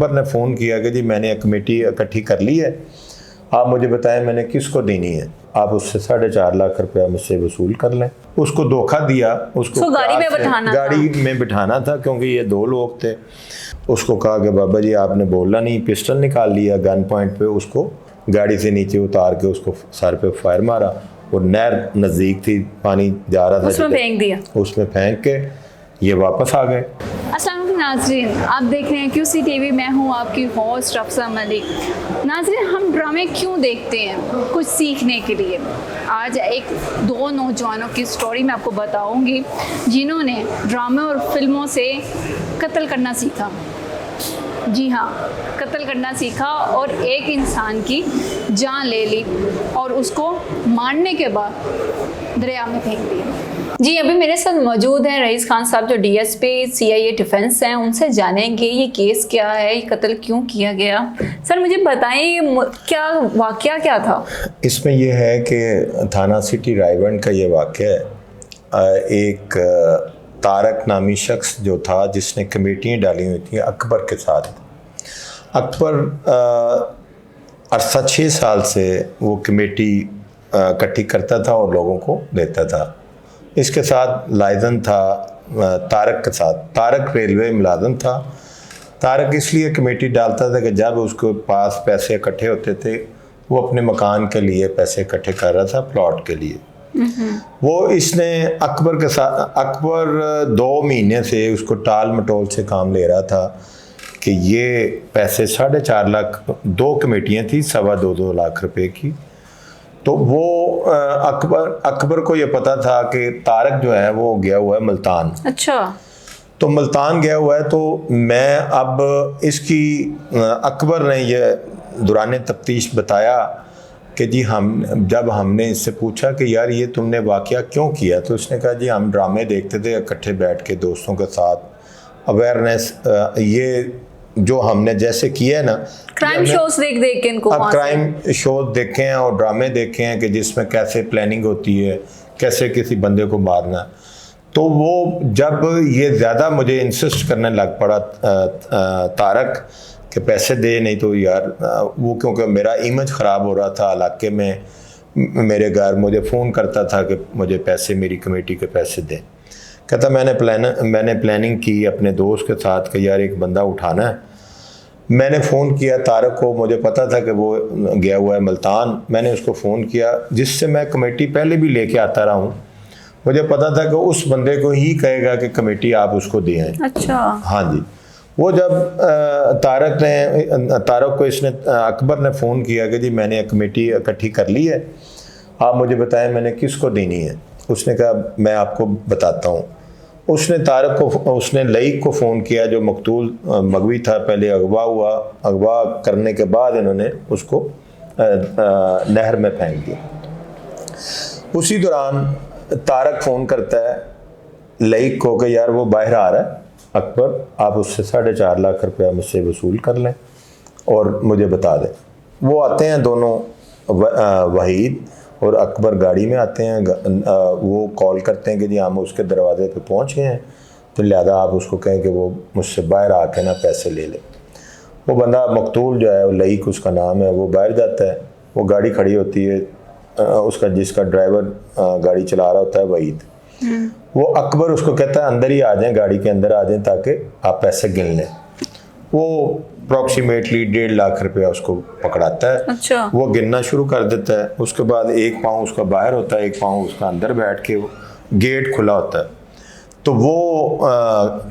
अकबर ने फ़ोन किया कि जी मैंने एक कमेटी इकट्ठी कर ली है, आप मुझे बताएं मैंने किसको देनी है, आप उससे 4.5 लाख रुपया मुझसे वसूल कर लें। उसको धोखा दिया, उसको गाड़ी में बिठाना था क्योंकि ये 2 लोग थे। उसको कहा कि बाबा जी आपने बोला नहीं, पिस्टल निकाल लिया, गन पॉइंट पे उसको गाड़ी से नीचे उतार के उसको सर पे फायर मारा और नहर नज़दीक थी, पानी जा रहा था, उसमें फेंक दिया। उसमें फेंक के ये वापस आ गए। अस्सलाम वालेकुम नाज़रीन, आप देख रहे हैं QC TV, मैं हूं आपकी होस्ट अफसा मलिक। नाज़रीन, हम ड्रामे क्यों देखते हैं? कुछ सीखने के लिए। आज 2 नौजवानों की स्टोरी मैं आपको बताऊंगी जिन्होंने ड्रामे और फिल्मों से कत्ल करना सीखा। जी हाँ, कत्ल करना सीखा और एक इंसान की जान ले ली और उसको मारने के बाद दरिया में फेंक दिया। जी, अभी मेरे साथ मौजूद हैं रईस खान साहब जो DSP CIA डिफेंस हैं। उनसे जानेंगे ये केस क्या है, ये कत्ल क्यों किया गया। सर मुझे बताएं क्या वाकया क्या था इसमें? यह है कि थाना सिटी रायबंड का ये वाकया है। एक तारक नामी शख्स जो था जिसने कमेटियाँ डाली हुई थी अकबर के साथ। अकबर अरसा 6 साल से वो कमेटी इकट्ठी करता था और लोगों को देता था। इसके साथ लाइजन था तारक के साथ। तारक रेलवे मुलाजिम था। तारक इसलिए कमेटी डालता था कि जब उसके पास पैसे इकट्ठे होते थे वो अपने मकान के लिए पैसे इकट्ठे कर रहा था, प्लॉट के लिए। वो इसने अकबर के साथ, अकबर 2 महीने से उसको टाल मटोल से काम ले रहा था कि ये पैसे 4.5 लाख, 2 कमेटियाँ थी 2.25 लाख रुपए की। तो वो अकबर को ये पता था कि तारक जो है वो गया हुआ है मुल्तान। अच्छा। तो मुल्तान गया हुआ है, तो मैं अब इसकी अकबर ने ये दौरान तफ्तीश बताया कि जी जब हमने इससे पूछा कि यार ये तुमने वाकया क्यों किया, तो उसने कहा जी हम ड्रामे देखते थे इकट्ठे बैठ के दोस्तों के साथ। अवेयरनेस ये जो हमने जैसे किया है ना, क्राइम शोज देख के इनको, क्राइम शोज देखे हैं और ड्रामे देखे हैं कि जिसमें कैसे प्लानिंग होती है, कैसे किसी बंदे को मारना। तो वो जब ये ज़्यादा मुझे इंसिस्ट करने लग पड़ा तारक कि पैसे दे, नहीं तो यार वो, क्योंकि मेरा इमेज ख़राब हो रहा था इलाके में, मेरे घर मुझे फ़ोन करता था कि मुझे पैसे, मेरी कमेटी के पैसे दें। कहता मैंने प्लानिंग की अपने दोस्त के साथ कि यार एक बंदा उठाना है। मैंने फ़ोन किया तारक को, मुझे पता था कि वो गया हुआ है मुल्तान। मैंने उसको फ़ोन किया जिससे मैं कमेटी पहले भी लेके आता रहा हूँ। मुझे पता था कि उस बंदे को ही कहेगा कि कमेटी आप उसको दें। अच्छा। हाँ जी। वो जब तारक को इसने अकबर ने फ़ोन किया कि जी मैंने एक कमेटी इकट्ठी कर ली है, आप मुझे बताएं मैंने किसको देनी है। उसने कहा मैं आपको बताता हूँ। उसने तारक को, उसने लईक को फ़ोन किया जो मकतूल मगवी था, पहले अगवा हुआ। अगवा करने के बाद इन्होंने उसको नहर में फेंक दिया। उसी दौरान तारक फ़ोन करता है लईक को कि यार वो बाहर आ रहा है अकबर, आप उससे 4.5 लाख रुपया मुझसे वसूल कर लें और मुझे बता दें। वो आते हैं दोनों, वहीद और अकबर गाड़ी में आते हैं। वो कॉल करते हैं कि जी हम उसके दरवाजे पे पहुंच गए हैं, तो लिहाजा आप उसको कहें कि वो मुझसे बाहर आके ना पैसे ले ले। वो बंदा मकतूल जो है, वो लईक उसका नाम है, वो बाहर जाता है। वो गाड़ी खड़ी होती है, उसका जिसका ड्राइवर गाड़ी चला रहा होता है वहीद। वो अकबर उसको कहता है अंदर ही आ जाएं, गाड़ी के अंदर आ जाएं ताकि आप पैसे गिन लें। वो अप्रॉक्सीमेटली 1.5 लाख रुपया उसको पकड़ाता है। अच्छा। वो गिनना शुरू कर देता है। उसके बाद एक पाँव उसका बाहर होता है, एक पाँव उसका अंदर बैठ के, गेट खुला होता है। तो वो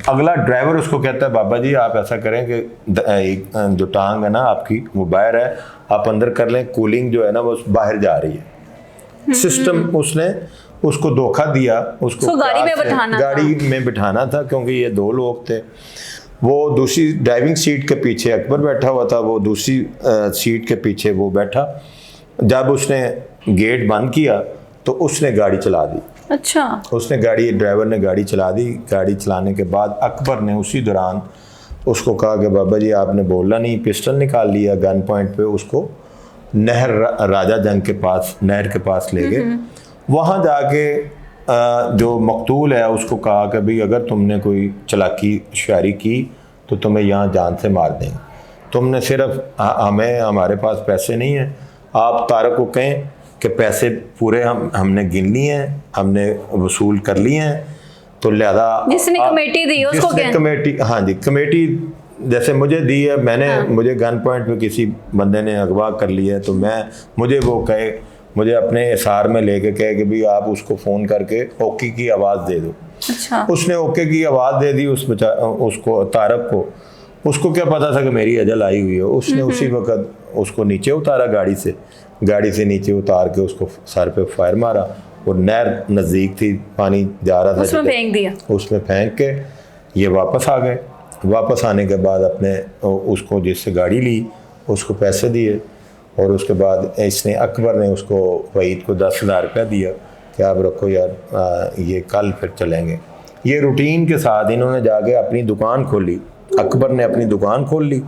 अगला ड्राइवर उसको कहता है बाबा जी आप ऐसा करें कि जो टांग है ना आपकी वो बाहर है, आप अंदर कर लें, कूलिंग जो है ना वो बाहर जा रही है। सिस्टम उसने उसको धोखा दिया, उसको गाड़ी में बिठाना था क्योंकि ये 2 लोग थे। वो दूसरी ड्राइविंग सीट के पीछे अकबर बैठा हुआ था, वो दूसरी सीट के पीछे वो बैठा। जब उसने गेट बंद किया तो उसने गाड़ी चला दी। अच्छा। उसने ड्राइवर ने गाड़ी चला दी। गाड़ी चलाने के बाद अकबर ने उसी दौरान उसको कहा कि बाबा जी आपने बोला नहीं, पिस्टल निकाल लिया। गन पॉइंट पे उसको नहर राजा जंग के पास, नहर के पास ले गए। वहाँ जाके जो मकतूल है उसको कहा कि भाई अगर तुमने कोई चालाकी शायरी की तो तुम्हें यहाँ जान से मार देंगे। तुमने सिर्फ हमें, हमारे पास पैसे नहीं हैं, आप तारक को कहें कि पैसे पूरे हमने गिन लिए हैं, हमने वसूल कर लिए हैं, तो लिहाजा जिसने कमेटी दी उसको जिसने कमेटी, हाँ जी, कमेटी जैसे मुझे दी है, मैंने मुझे गन पॉइंट पे किसी बंदे ने अगवा कर लिया है, तो मुझे वो कहे, मुझे अपने इशार में लेके कहे कि भाई आप उसको फ़ोन करके ओके की आवाज़ दे दो। अच्छा। उसने ओके की आवाज़ दे दी उसको, तारक को। उसको क्या पता था कि मेरी अजल आई हुई है। उसने उसी वक्त उसको नीचे उतारा, गाड़ी से नीचे उतार के उसको सर पे फायर मारा। और नहर नज़दीक थी, पानी जा रहा था, उसमें फेंक दिया। उसमें फेंक के ये वापस आ गए। वापस आने के बाद अपने उसको जिससे गाड़ी ली उसको पैसे दिए, और उसके बाद इसने, अकबर ने उसको, वहीद को 10,000 रुपया दिया कि आप रखो यार, ये कल फिर चलेंगे। ये रूटीन के साथ इन्होंने जाके अपनी दुकान खोली। अकबर ने अपनी दुकान खोल ली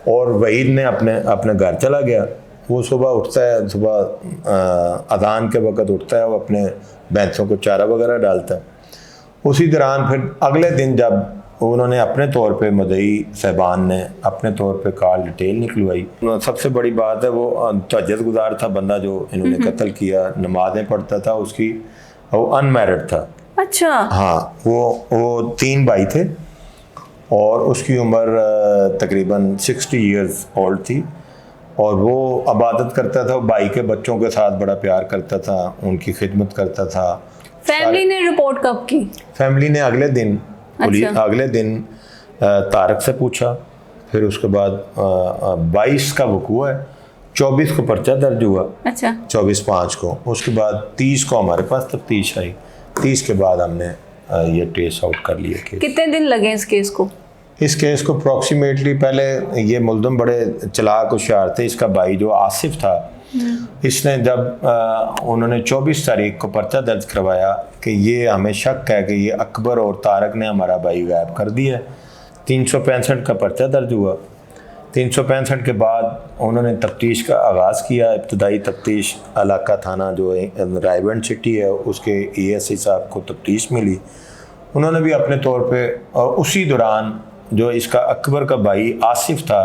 और वहीद ने अपने घर चला गया। वो सुबह उठता है, सुबह अजान के वक़्त उठता है, वो अपने भैंसों को चारा वगैरह डालता है। उसी दौरान फिर अगले दिन जब उन्होंने अपने तौर पे, मदई साहबान ने अपने तौर पे कॉल डिटेल निकलवाई। सबसे बड़ी बात है, वो तहज्जुद गुजार था बंदा जो इन्होंने कत्ल किया, नमाज़ें पढ़ता था, वो अनमैरिड था। अच्छा। हाँ, वो 3 भाई थे और उसकी उम्र तकरीबन 60 ईयर्स ओल्ड थी, और वो इबादत करता था, भाई के बच्चों के साथ बड़ा प्यार करता था, उनकी खिदमत करता था। फैमिली ने रिपोर्ट कब की? फैमिली ने अगले दिन, अच्छा। अगले दिन तारक से पूछा। फिर उसके बाद 22 का वकूआ है, 24 को पर्चा दर्ज हुआ। अच्छा। 24/5 को। उसके बाद 30 को हमारे पास तफ्तीश आई। 30 के बाद हमने ये ट्रेस आउट कर लिया केस। कितने दिन लगे इस केस को? इस केस को अप्रॉक्सीमेटली, पहले ये मुल्ज़म बड़े चालाक होशियार थे। इसका भाई जो आसिफ था, इसने जब उन्होंने 24 तारीख को पर्चा दर्ज करवाया कि ये हमें शक है कि ये अकबर और तारक ने हमारा भाई गायब कर दिया, 365 का पर्चा दर्ज हुआ। 365 के बाद उन्होंने तफ्तीश का आगाज़ किया। इब्तदाई तफ्तीश इलाका थाना जो रायबंद सिटी है उसके ASI साहब को तफ्तीश मिली। उन्होंने भी अपने तौर पे, और उसी दौरान जो इसका अकबर का भाई आसिफ था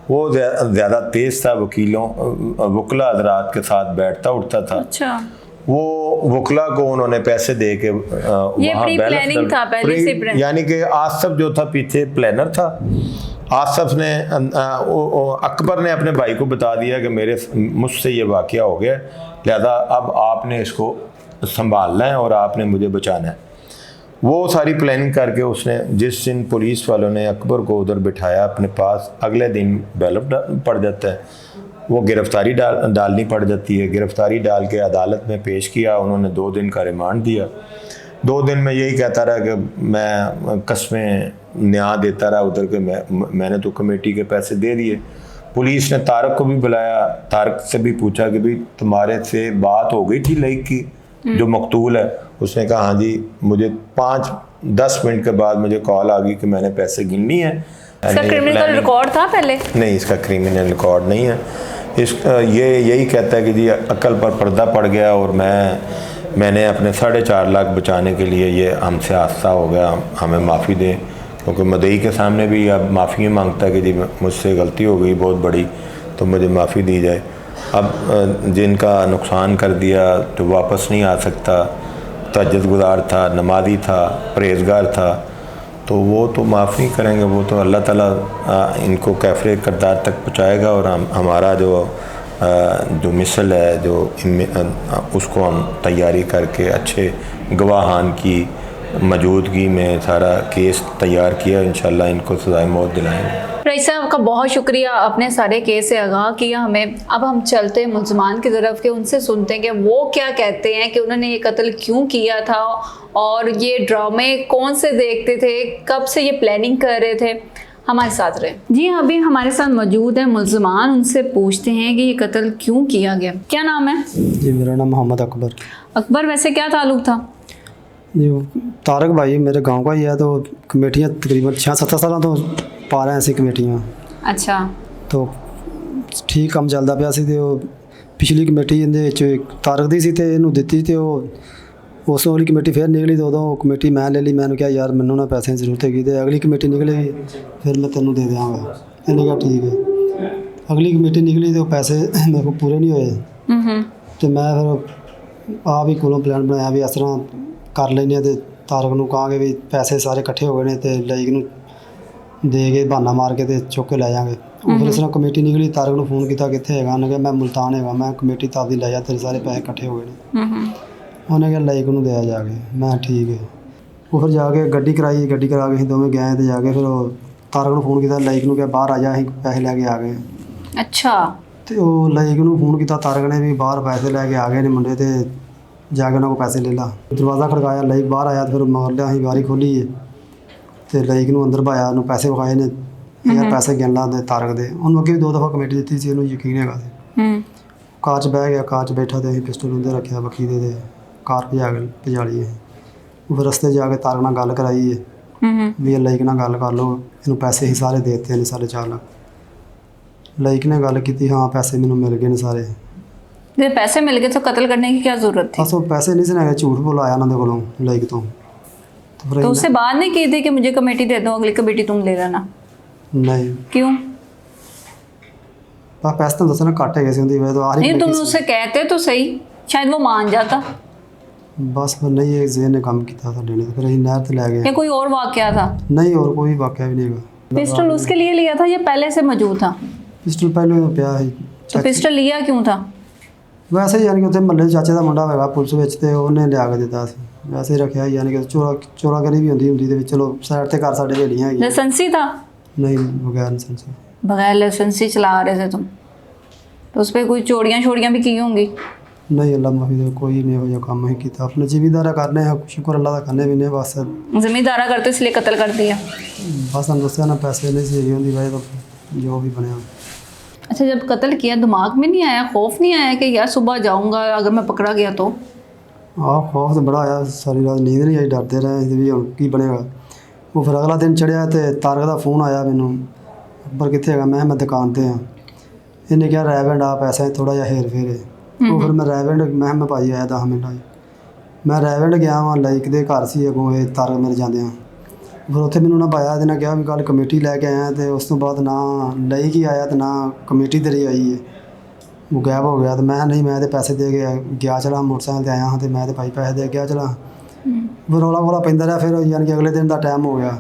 वो ज़्यादा तेज़ था, वकला हज़रात के साथ बैठता उठता था। अच्छा। वो वकला को उन्होंने पैसे दे के ये प्री प्लानिंग था पहले से, यानी कि आसिफ जो था पीछे प्लानर था। आसिफ ने, अकबर ने अपने भाई को बता दिया कि मुझसे ये वाक़या हो गया, लिहाजा अब आपने इसको संभालना है और आपने मुझे बचाना है। वो सारी प्लानिंग करके उसने, जिस दिन पुलिस वालों ने अकबर को उधर बिठाया अपने पास, अगले दिन बैलअप पड़ जाता है, वो गिरफ्तारी डालनी पड़ जाती है। गिरफ्तारी डाल के अदालत में पेश किया। उन्होंने 2 दिन का रिमांड दिया। 2 दिन में यही कहता रहा कि मैं कस्में न्याय देता रहा उधर के, मैंने तो कमेटी के पैसे दे दिए। पुलिस ने तारक को भी बुलाया, तारक से भी पूछा कि भाई तुम्हारे से बात हो गई थी लाइक की, जो मकतूल है? उसने कहा हाँ जी, मुझे 5-10 मिनट के बाद मुझे कॉल आ गई कि मैंने पैसे गिन लिए हैं। इसका क्रिमिनल रिकॉर्ड था पहले? नहीं, इसका क्रिमिनल रिकॉर्ड नहीं है। ये यही कहता है कि जी अकल पर पर्दा पड़ गया और मैंने अपने 4.5 लाख बचाने के लिए ये हमसे हादसा हो गया, हमें माफ़ी दें। क्योंकि मदई के सामने भी अब माफ़ी मांगता है कि जी मुझसे गलती हो गई बहुत बड़ी, तो मुझे माफ़ी दी जाए। अब जिनका नुकसान कर दिया तो वापस नहीं आ सकता, तहज्जुद गुजार था, नमाज़ी था, परहेज़गार था, तो वो तो माफ़ नहीं करेंगे। वो तो अल्लाह ताला इनको कैफ़रे किरदार तक पहुँचाएगा, और हमारा जो मिसल है जो उसको हम तैयारी करके अच्छे गवाहान की मौजूदगी में सारा केस तैयार किया। इंशाल्लाह इनको सज़ाए मौत दिलाएंगे। रईस साहब का बहुत शुक्रिया, आपने सारे केस से आगाह किया हमें। अब हम चलते हैं मुल्ज़मान की तरफ के, उनसे सुनते हैं कि वो क्या कहते हैं कि उन्होंने ये कत्ल क्यों किया था, और ये ड्रामे कौन से देखते थे, कब से ये प्लानिंग कर रहे थे। हमारे साथ रहे जी। अभी हमारे साथ मौजूद है मुल्ज़मान, उनसे पूछते हैं कि ये कत्ल क्यों किया गया। क्या नाम है जी? मेरा नाम मोहम्मद अकबर। अकबर, वैसे क्या ताल्लुक़ था? जी, तारक भाई मेरे गांव का ही है, तो कमेटियाँ तकरीबन 6-7 साल तो पा रहे हैं ऐसी कमेटियाँ। अच्छा। तो ठीक काम चलता पाया सी, ते पिछली कमेटी इहदे विच तारक दी सी ते इहनूं दित्ती, ते उस वाली कमेटी फिर निकली, तो उदों कमेटी मैं ले ली। मैंने कहा यार मैनूं ना पैसे की जरूरत हैगी, ते अगली कमेटी निकलेगी फिर मैं तेनों दे देंगा। ਇਹਨੇ ਕਿਹਾ ਠੀਕ ਹੈ। ਅਗਲੀ ਕਮੇਟੀ ਨਿਕਲੀ ਤੇ ਉਹ ਪੈਸੇ ਮੇਰੇ ਕੋਲ ਪੂਰੇ ਨਹੀਂ ਹੋਏ ਤੇ ਮੈਂ ਫਿਰ ਆਪ ਹੀ ਕੋਲੋਂ ਪਲਾਨ ਬਣਾਇਆ ਵੀ ਇਸ ਤਰ੍ਹਾਂ ਕਰ ਲੈਂਦੇ ਹਾਂ ਤੇ ਤਾਰਕ ਨੂੰ ਕਹਾਂਗੇ ਵੀ ਪੈਸੇ ਸਾਰੇ ਇਕੱਠੇ ਹੋ ਗਏ ਨੇ ਤੇ ਲਾਈਕ ਨੂੰ ਦੇ ਕੇ ਬਹਾਨਾ ਮਾਰ ਕੇ ਤੇ ਚੁੱਕ ਕੇ ਲੈ ਜਾਵਾਂਗੇ। ਉਹ ਫਿਰ ਇਸ ਤਰ੍ਹਾਂ ਕਮੇਟੀ ਨਿਕਲੀ, ਤਾਰਕ ਨੂੰ ਫੋਨ ਕੀਤਾ ਕਿੱਥੇ ਹੈਗਾ, ਉਹਨੇ ਕਿਹਾ ਮੈਂ ਮੁਲਤਾਨ ਹੈਗਾ। ਮੈਂ ਕਮੇਟੀ ਤਾਂ ਆਪਦੀ ਲੈ ਜਾ, ਤੇਰੇ ਸਾਰੇ ਪੈਸੇ ਇਕੱਠੇ ਹੋ ਗਏ ਨੇ। ਉਹਨੇ ਕਿਹਾ ਲਾਈਕ ਨੂੰ ਦਿਆ ਜਾ ਕੇ। ਮੈਂ ਠੀਕ ਹੈ। ਉਹ ਫਿਰ ਜਾ ਕੇ ਗੱਡੀ ਕਰਾਈ, ਗੱਡੀ ਕਰਾ ਕੇ ਅਸੀਂ ਦੋਵੇਂ ਗਏ ਤੇ ਜਾ ਕੇ ਫਿਰ ਉਹ ਤਾਰਕ ਨੂੰ ਫੋਨ ਕੀਤਾ, ਲਾਈਕ ਨੂੰ ਕਿਹਾ ਬਾਹਰ ਆ ਜਾ, ਅਸੀਂ ਪੈਸੇ ਲੈ ਕੇ ਆ ਗਏ। ਅੱਛਾ। ਤੇ ਉਹ ਲਾਈਕ ਨੂੰ ਫੋਨ ਕੀਤਾ ਤਾਰਕ ਨੇ ਵੀ ਬਾਹਰ ਪੈਸੇ ਲੈ ਕੇ ਆ ਗਏ ਨੇ ਮੁੰਡੇ ਤੇ ਜਾ ਕੇ ਉਹਨਾਂ ਕੋਲ ਪੈਸੇ ਲੈ ਲਾ। ਦਰਵਾਜ਼ਾ ਖੜਕਾਇਆ, ਲਾਈਕ ਬਾਹਰ ਆਇਆ ਤੇ ਫਿਰ ਮਗਰ ਲਿਆ, ਅਸੀਂ ਬਾਰੀ ਖੋਲੀ ਹੈ ਤੇ ਲਾਈਕ ਨੂੰ ਅੰਦਰ ਪਾਇਆ, ਉਹਨੂੰ ਪੈਸੇ ਵਿਖਾਏ ਨੇ। ਯਾਰ ਪੈਸੇ ਗਿਣ ਲਾ ਦੇ ਤਾਰਕ ਦੇ। ਉਹਨੂੰ ਅੱਗੇ ਵੀ 2 ਦਫਾ ਕਮੇਟੀ ਦਿੱਤੀ ਸੀ, ਉਹਨੂੰ ਯਕੀਨ ਹੈਗਾ ਸੀ। ਕਾਰ 'ਚ ਬਹਿ ਗਿਆ, ਕਾਰ 'ਚ ਬੈਠਾ ਤੇ ਅਸੀਂ ਪਿਸਟਲ ਉਹਦੇ ਰੱਖਿਆ ਬੱਖੀ ਦੇ ਤੇ ਕਾਰ ਭਜਾ ਲਈ ਹੈ। ਉਹ ਫਿਰ ਰਸਤੇ ਜਾ ਕੇ ਤਾਰਕ ਨਾਲ ਗੱਲ ਕਰਾਈ ਹੈ ਵੀ ਇਹ ਲਾਈਕ ਨਾਲ ਗੱਲ ਕਰ ਲਓ, ਇਹਨੂੰ ਪੈਸੇ ਹੀ ਸਾਰੇ ਦੇ ਦਿੱਤੇ ਨੇ 4.5 ਲੱਖ। ਲਾਈਕ ਨੇ ਗੱਲ ਕੀਤੀ, ਹਾਂ ਪੈਸੇ ਮੈਨੂੰ ਮਿਲ ਗਏ ਨੇ ਸਾਰੇ। जब पैसे मिल गए तो कत्ल करने की क्या जरूरत थी? बस वो पैसे नहीं से झूठ बोलाया उन्होंने कोलों लाइक तो तो उससे बात नहीं की थी कि मुझे कमेटी दे दो, अगली कमेटी तुम ले लेना? नहीं। क्यों? पैसे तो दसना घट है उनकी वजह तो आ रही नहीं, तुम उससे कहते तो सही, शायद वो मान जाता। बस फिर नहीं, एक जेन ने काम किया था लेने, फिर ਅਸੀਂ नहर ਤੇ ਲੈ गए। क्या कोई और वाकया था? नहीं, और कोई वाकया भी नहीं है। पिस्टल उसके लिए लिया था या पहले से मौजूद था? पिस्टल पहले तो ਪਿਆ ਸੀ। तो पिस्टल लिया क्यों था? ਵੈਸੇ ਯਾਨੀ ਕਿ ਉੱਥੇ ਮਹੱਲੇ ਚਾਚੇ ਦਾ ਮੁੰਡਾ ਹੈਗਾ ਪੁਲਿਸ ਵਿੱਚ ਤੇ ਉਹਨੇ ਲਿਆ ਕੇ ਦਿੱਤਾ ਸੀ। ਵੈਸੇ ਹੀ ਰੱਖਿਆ ਯਾਨੀ ਕਿ ਚੋਰਾਗਰੀ ਵੀ ਹੁੰਦੀ ਦੇ ਵਿੱਚ। ਚਲੋ ਸਾਈਡ ਤੇ ਘਰ ਸਾਡੇ ਵੇਲੀਆਂ ਹੈਗੀਆਂ। लाइसेंसी था? नहीं, बगैर लाइसेंस। बगैर लाइसेंसी चला रहे थे तुम, तो उस पर कोई चोरियां भी की होंगी? नहीं, अल्लाह माफी दे, कोई नहीं हो काम नहीं किया। अपने जिम्मेदारा करने हैं, शुक्र अल्लाह का करने भी नहीं। बस जिम्मेदारा करते इसलिए कत्ल कर दिया? बस हम दसिया ना पैसे नहीं सही होंगी वजह तो जो भी बने। अच्छा, जब कत्ल किया दिमाग में नहीं आया, खौफ नहीं आया कि यार सुबह जाऊंगा अगर मैं पकड़ा गया तो? हाँ, खौफ तो बड़ा आया, सारी रात नींद नहीं आई, डरते रहे भी हम की बनेगा। वो फिर अगला दिन चढ़िया तो तारक का फोन आया मैनू, पर कितने है? मैं दुकान पर हाँ। इन्हें क्या रैवेंड आ पैसा थोड़ा जहा हेर फेर है। वो फिर मैं रैवेंड मैं भाई आया 10 मिनट मैं रैवेंड गया वहाँ लाइक के घर से अगों ये तारक मेरे जाते हैं। फिर उत्थे मैनू ना पाया इन्हें कहा भी कल कमेटी लैके आया तो उस तो बाद ना लाइक ही आया तो ना कमेटी तेरी आई है। वो गायब हो गया। तो मैं नहीं, मैं तो पैसे दे गया चला, मोटरसाइकिल से आया हाँ तो मैं तो भाई पैसे दे गया चला। फिर रौला खौला पैंदा रहा। फिर यानी कि अगले दिन का टाइम हो गया।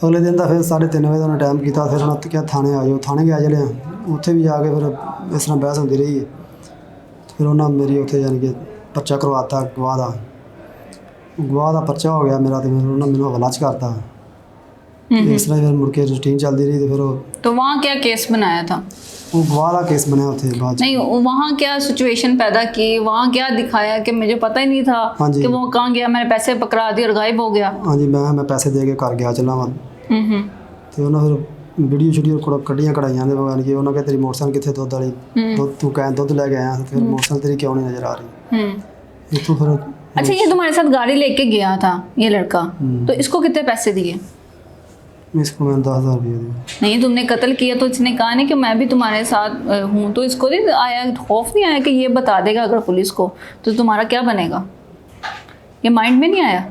अगले दिन का फिर 3:30 बजे उन्होंने टाइम किया। फिर उन्होंने क्या थाने आ जाओ, थाने गया चले उत्थे भी जाके फिर इस तरह बहस होती रही है। फिर उन्होंने मेरी उत्थे यानी कि पर्चा करवाता गवाह का पर्चा हो गया मेरा। तो फिर उन्होंने मैंने हवाला च करता। इस तरह फिर मुड़ के रूटीन चलती रही। तो फिर तो वहाँ क्या केस बनाया था? वो गवाह का केस बनया उत्थे बाद नहीं, वहाँ क्या सिचुएशन पैदा की, वहाँ क्या दिखाया कि मुझे पता ही नहीं था हाँ जी। कि वो कहाँ गया, मैंने पैसे पकड़ा दिए और गायब हो गया? हाँ जी, मैं पैसे दे के घर गया चला वहाँ। तो उन्होंने फिर वीडियो शूडियो कढ़िया कढ़ाइया यानी कि उन्होंने कहा तेरी मोटरसाइकिल कितने दुध वाली, दुध तू कह दुध लैके आया, फिर मोटरसाइकिल तेरी क्यों नहीं नज़र आ रही। इतों फिर अच्छा, ये तुम्हारे साथ गाड़ी लेके गया था ये लड़का, तो इसको कितने पैसे दिए? इसको मैंने 10,000 रुपये दिए। नहीं, तुमने कत्ल किया तो इसने कहा नहीं कि मैं भी तुम्हारे साथ हूँ, तो इसको नहीं आया, खौफ नहीं आया कि ये बता देगा अगर पुलिस को तो तुम्हारा क्या बनेगा? ये माइंड में नहीं आया?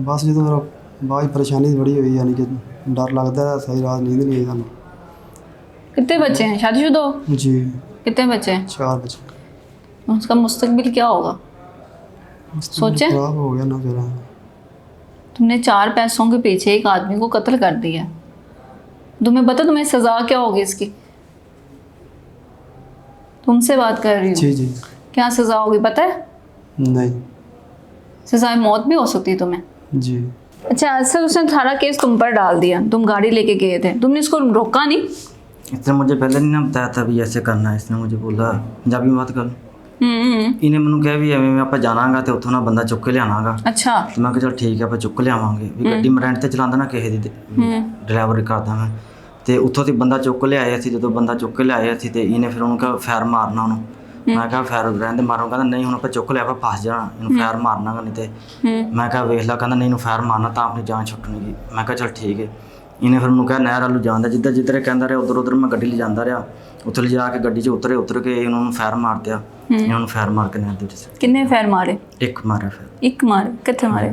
बस जो मेरा बहुत परेशानी बड़ी हुई यानी कि डर लगता है, सही रात नींद नहीं आई सानू। कितने बच्चे हैं? शादीशुदा हो? जी। कितने बच्चे हैं? 4 बच्चे। उसका मुस्तकबिल क्या होगा सोचे? खराब हो गया ना फिर। तुमने 4 पैसों के पीछे एक आदमी को कत्ल कर दिया। तुम्हें पता तुम्हें सजा क्या होगी इसकी? तुमसे बात कर रही हूँ। जी जी। क्या सजा होगी पता है? नहीं। सजा मौत भी हो सकती है तुम्हें। जी। अच्छा, सर उसने सारा केस तुम पर डाल दिया, तुम गाड़ी लेके गए थे, तुमने इसको रोका नहीं? इसने मुझे पहले नहीं ना बताया था भी ऐसे करना है। इसने मुझे बोला पंजाबी में बात कर। इन्हें मैंने कहा भी एवं आप जाना तो उतों ना बंदा चुक के लियागा। अच्छा। तो मैं चल ठीक है आप चुक लियावे भी गड्डी मैं रेंट ते चलाता ना किसी की ड्राइवरी करता मैं। तो उतों तो बंदा चुक लिया जो बंदा चुक के लिया तो इन्हें फिर उन्होंने फैर मारना उन्होंने। मैं कहा फैर रहने मारो, कहता नहीं हूँ आप चुक लिया आप फस जाना, इन फैर मारना नहीं तो मैं कहा वेख ला, कहता नहीं फैर मारना तो अपनी जान छुट्टनी की। मैं कहा चल ठीक है। इन्हें फिर उन्होंने कहा नहर वालू जाना, जिधर कहता रहा उधर मैं गड्डी ले जाता रहा। उत्थे ले जाके गड्डी च उतर के इन्होंने फैर मार दिया। इन्होंने फैर मार के नहर दे। कितने फैर मारे? एक मारे। फिर एक मारे? कितने मारे?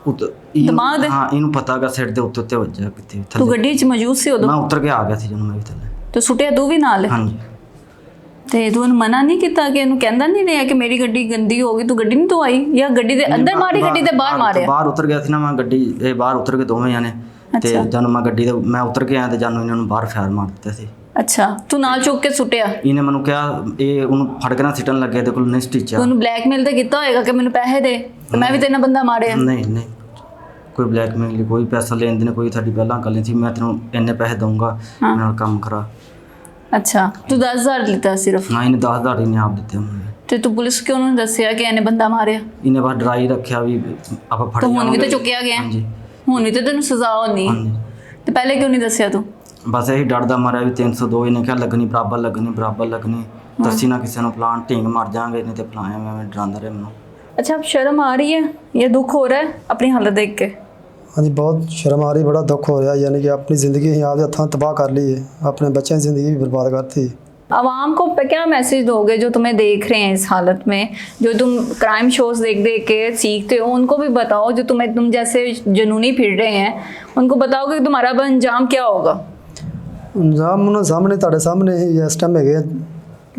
ਦਿਮਾਗ ਦੇ? ਹਾਂ ਇਹਨੂੰ ਪਤਾ ਗਾ ਸਿਰ ਦੇ ਉੱਤੇ ਵੱਜਿਆ ਕਿੱਥੇ ਤੂੰ ਥੱਲੇ। ਗੱਡੀ 'ਚ ਮੌਜੂਦ ਸੀ ਉਦੋਂ? ਮੈਂ ਉਤਰ ਕੇ ਆ ਗਿਆ ਸੀ ਜਦੋਂ ਮੈਂ ਵੀ ਥੱਲੇ। ਤੇ ਸੁੱਟਿਆ ਤੂੰ ਵੀ ਨਾਲ? ਹਾਂਜੀ। ਤੇ ਤੂੰ ਉਹਨੂੰ ਮਨਾ ਨਹੀਂ ਕੀਤਾ ਕਿ ਇਹਨੂੰ ਕਹਿੰਦਾ ਨਹੀਂ ਰਿਹਾ ਕਿ ਮੇਰੀ ਗੱਡੀ ਗੰਦੀ ਹੋ ਗਈ, ਤੂੰ ਗੱਡੀ ਨਹੀਂ ਧੋਆਈ? ਜਾਂ ਗੱਡੀ ਦੇ ਅੰਦਰ ਮਾਰੀ, ਗੱਡੀ ਦੇ ਬਾਹਰ ਮਾਰਿਆ? ਬਾਹਰ ਉਤਰ ਗਿਆ ਸੀ ਨਾ ਮੈਂ, ਗੱਡੀ ਇਹ ਬਾਹਰ ਉਤਰ ਕੇ ਦੋਵੇਂ ਜਾਣੇ, ਤੇ ਜਦੋਂ ਮੈਂ ਗੱਡੀ ਦੇ ਮੈਂ ਉਤਰ ਕੇ ਆਇਆ ਤੇ ਜਾਨੂੰ ਇਹਨਾਂ ਨੂੰ ਬਾਹਰ ਫਾਇਰ ਮਾਰ ਦਿੱਤਾ ਸੀ। ਅੱਛਾ, ਤੂੰ ਨਾਲ ਚੁੱਕ ਕੇ ਸੁੱਟਿਆ? ਇਹਨੇ ਮੈਨੂੰ ਕਿਹਾ, ਇਹ ਉਹਨੂੰ ਫੜ ਕੇ ਨਾ ਸਿੱਟਣ ਲੱਗੇ ਤੇ ਕੋਲ ਨਹੀਂ ਸਟਿਚ ਆ। ਉਹਨੂੰ ਬਲੈਕਮੇਲ ਤੇ ਕੀਤਾ ਹੋਏਗਾ ਕਿ ਮੈਨੂੰ ਪੈਸੇ ਦੇ ਤੇ ਮੈਂ ਵੀ ਤੇਰੇ ਨਾਲ ਬੰਦਾ ਮਾਰਿਆ? ਨਹੀਂ ਨਹੀਂ, ਕੋਈ ਬਲੈਕਮੇਲ ਨਹੀਂ, ਕੋਈ ਪੈਸਾ ਲੈਣ ਦੇਣ ਕੋਈ ਸਾਡੀ ਪਹਿਲਾਂ ਗੱਲ ਨਹੀਂ ਸੀ। ਮੈਂ ਤੈਨੂੰ ਇੰਨੇ ਪੈਸੇ ਦਊਂਗਾ, ਮੇਰੇ ਨਾਲ ਕੰਮ ਕਰਾ। ਅੱਛਾ, ਤੂੰ 10,000 ਲਿੱਤਾ ਸਿਰਫ? ਨਾ, ਇਹਨੇ 10,000 ਇਹਨੇ ਆਪ ਦਿੱਤੇ ਮੈਨੂੰ। ਤੇ ਤੂੰ ਪੁਲਿਸ ਕਿਉਂ ਨਹੀਂ ਦੱਸਿਆ ਕਿ ਇਹਨੇ ਬੰਦਾ ਮਾਰਿਆ? ਇਹਨੇ ਬਸ ਡਰਾਈ ਰੱਖਿਆ ਵੀ ਆਪਾਂ ਫੜ ਤਾਂ ਹੁਣ ਵੀ ਜਾਵਾਂਗੇ। ਤਾਂ ਚੁੱਕਿਆ ਗਿਆ, ਹਾਂਜੀ ਹੁਣ ਵੀ ਤਾਂ ਤੈਨੂੰ ਸਜ਼ਾ ਹੋਣੀ। ਹਾਂਜੀ। ਤੇ ਪਹਿਲੇ ਕਿਉਂ ਨਹੀਂ ਦੱਸਿਆ ਤੂੰ? ਬਸ ਇਹੀ ਡਰਦਾ ਮਾਰਿਆ ਵੀ 302 ਇਹਨੇ ਕਿਹਾ ਲੱਗਣੀ ਬਰਾਬਰ ਲੱਗਣੀ ਬਰਾਬਰ ਲੱਗਣੀ, ਦੱਸੀ ਨਾ ਕਿਸੇ ਨੂੰ, ਪਲਾਨ ਢੀਂਗ ਮਰ ਜਾਾਂਗੇ ਨਹੀਂ ਤੇ ਫਲਾਇਆ। ਮੈਂ ਡਰਾਉਂਦਾ ਰਿਹਾ ਮੈਨੂੰ। अच्छा, अब शर्म आ रही है या दुख हो रहा है अपनी हालत देख के? हाँ जी, बहुत शर्म आ रही, बड़ा दुख हो रहा है। यानी कि अपनी ज़िंदगी ही आपके हथों तबाह कर ली है, अपने बच्चों की ज़िंदगी भी बर्बाद करती है। आवाम को क्या मैसेज दोगे जो तुम्हें देख रहे हैं इस हालत में, जो तुम क्राइम शोज देख देख के सीखते हो? उनको भी बताओ जो तुम जैसे जुनूनी फिर रहे हैं, उनको बताओ कि तुम्हारा अब अंजाम क्या होगा? अंजाम उन्होंने सामने तुहाडे सामने ही इस टाइम है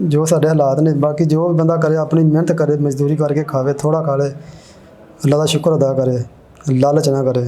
जो साडे हालात ने। बाकी जो भी बंदा करे अपनी मेहनत करे, मजदूरी करके खावे, थोड़ा खा ले, अल्लाह का शुक्र अदा करे, लालच ना करे।